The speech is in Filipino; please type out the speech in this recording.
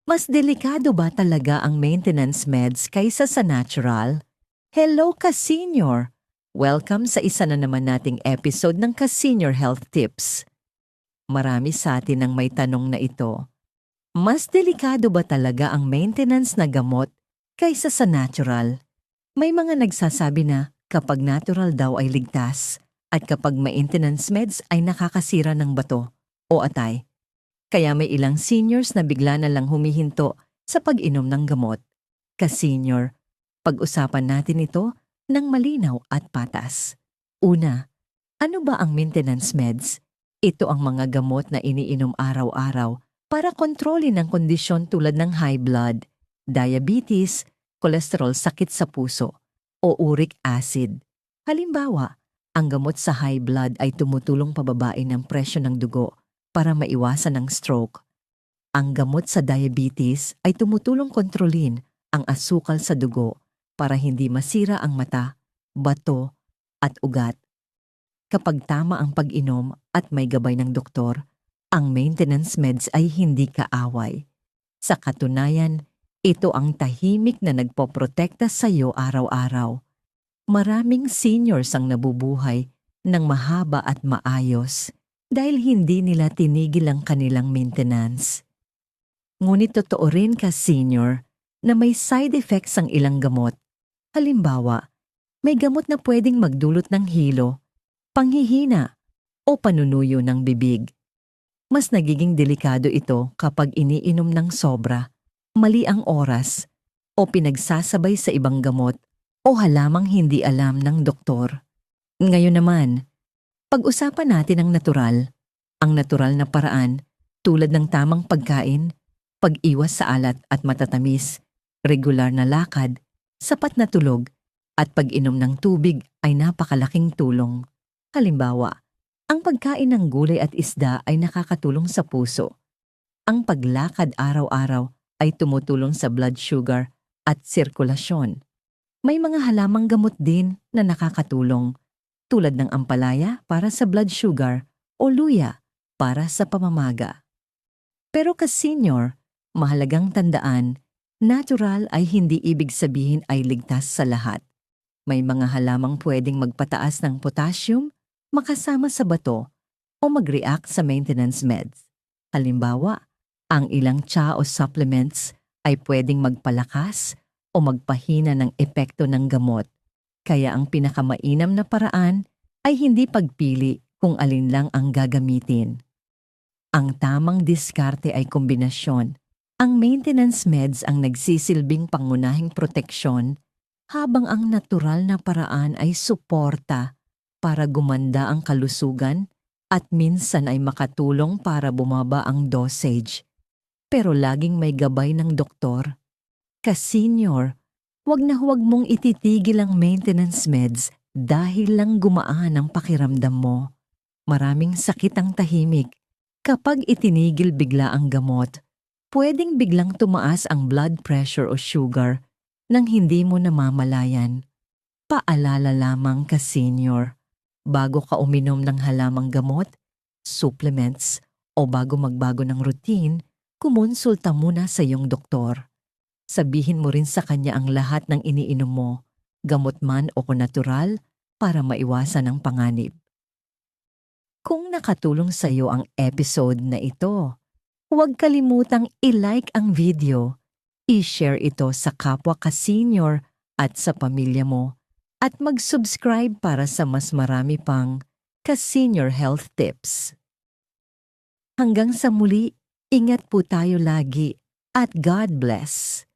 Mas delikado ba talaga ang maintenance meds kaysa sa natural? Hello ka-senior! Welcome sa isa na naman nating episode ng Ka-Senior Health Tips. Marami sa atin ang may tanong na ito. Mas delikado ba talaga ang maintenance na gamot kaysa sa natural? May mga nagsasabi na kapag natural daw ay ligtas at kapag maintenance meds ay nakakasira ng bato o atay. Kaya may ilang seniors na bigla na lang humihinto sa pag-inom ng gamot. Ka-senior, pag-usapan natin ito ng malinaw at patas. Una, ano ba ang maintenance meds? Ito ang mga gamot na iniinom araw-araw para kontrolin ang kondisyon tulad ng high blood, diabetes, kolesterol, sakit sa puso, o uric acid. Halimbawa, ang gamot sa high blood ay tumutulong pababain ang presyo ng dugo para maiwasan ang stroke. Ang gamot sa diabetes ay tumutulong kontrolin ang asukal sa dugo para hindi masira ang mata, bato, at ugat. Kapag tama ang pag-inom at may gabay ng doktor, ang maintenance meds ay hindi kaaway. Sa katunayan, ito ang tahimik na nagpoprotekta sa iyo araw-araw. Maraming seniors ang nabubuhay ng mahaba at maayos dahil hindi nila tinigil ang kanilang maintenance. Ngunit totoo rin ka-senior na may side effects ang ilang gamot. Halimbawa, may gamot na pwedeng magdulot ng hilo, panghihina, o panunuyo ng bibig. Mas nagiging delikado ito kapag iniinom ng sobra, mali ang oras, o pinagsasabay sa ibang gamot o halamang hindi alam ng doktor. Ngayon naman, pag-usapan natin ang natural. Ang natural na paraan tulad ng tamang pagkain, pag-iwas sa alat at matatamis, regular na lakad, sapat na tulog, at pag-inom ng tubig ay napakalaking tulong. Halimbawa, ang pagkain ng gulay at isda ay nakakatulong sa puso. Ang paglakad araw-araw ay tumutulong sa blood sugar at sirkulasyon. May mga halamang gamot din na nakakatulong, tulad ng ampalaya para sa blood sugar o luya para sa pamamaga. Pero ka-senior, mahalagang tandaan, natural ay hindi ibig sabihin ay ligtas sa lahat. May mga halamang pwedeng magpataas ng potassium, makasama sa bato, o mag-react sa maintenance meds. Halimbawa, ang ilang tsa o supplements ay pwedeng magpalakas o magpahina ng epekto ng gamot. Kaya ang pinakamainam na paraan ay hindi pagpili kung alin lang ang gagamitin. Ang tamang diskarte ay kombinasyon. Ang maintenance meds ang nagsisilbing pangunahing proteksyon habang ang natural na paraan ay suporta para gumanda ang kalusugan at minsan ay makatulong para bumaba ang dosage. Pero laging may gabay ng doktor. Ka-senior, huwag na huwag mong ititigil ang maintenance meds dahil lang gumaan ang pakiramdam mo. Maraming sakit ang tahimik. Kapag itinigil bigla ang gamot, pwedeng biglang tumaas ang blood pressure o sugar nang hindi mo namamalayan. Paalala lamang ka-senior, bago ka uminom ng halamang gamot, supplements, o bago magbago ng routine, kumonsulta muna sa iyong doktor. Sabihin mo rin sa kanya ang lahat ng iniinom mo, gamot man o natural, para maiwasan ang panganib. Kung nakatulong sa iyo ang episode na ito, huwag kalimutang i-like ang video, i-share ito sa kapwa ka-senior at sa pamilya mo, at mag-subscribe para sa mas marami pang ka-senior health tips. Hanggang sa muli, ingat po tayo lagi at God bless!